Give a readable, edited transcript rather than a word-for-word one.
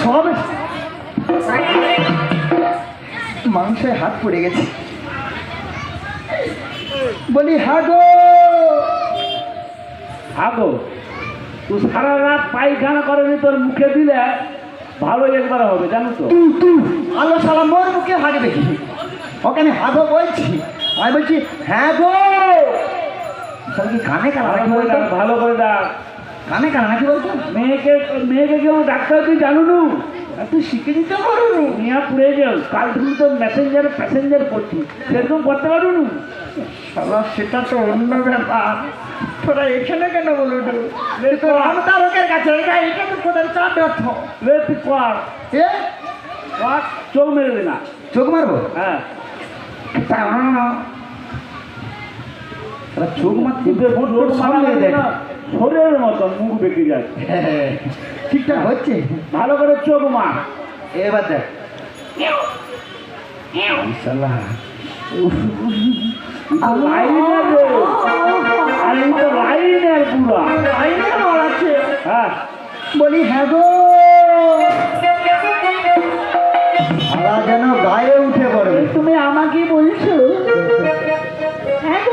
সব মাংসে হাত পড়ে গেছে। বলি হাগো হাগো, তুই সারা রাত পায়খানা করেনি, তোর মুখে দিলে ভালো একবার হবে, জানো তো? আলো সালা মোর মুখে হাগবে কি? ওকে আমি হাগো বলছি, আমি বলছি হ্যাঁ গো। কি কানে কানা নাকি বলতো? ভালো করে ডাক। কানে কানা নাকি বলতো? মেয়েকে কেউ ডাক্তার তুই জানো নু? তুই শিখে দিতে পারো মিয়া পুড়ে যাও, কাল তুমি তো মেসেঞ্জারে প্যাসেঞ্জার করছি, সেরকম করতে পারো নু? সালা সেটা তো অন্য ব্যাপার। তোরা এখানে কেন বলো তো রামতারকের কাছে? এটা তো তোদের চাপ অর্থ। রে তুই কর, এ চোখ মেরে দে না। চোখ মারবো? হ্যাঁ, চোখ মারতে চোখ মারা দেখ। শরীরের মতন মুখ বেঁকে যাচ্ছে। ঠিকঠাক হচ্ছে? ভালো করে চোখ মার। এবার দেখ শালা লাইনের রে, আর এই তো লাইনের পুরা আইনে মারাচ্ছে। হ্যাঁ। বলি হ্যাঁ গো।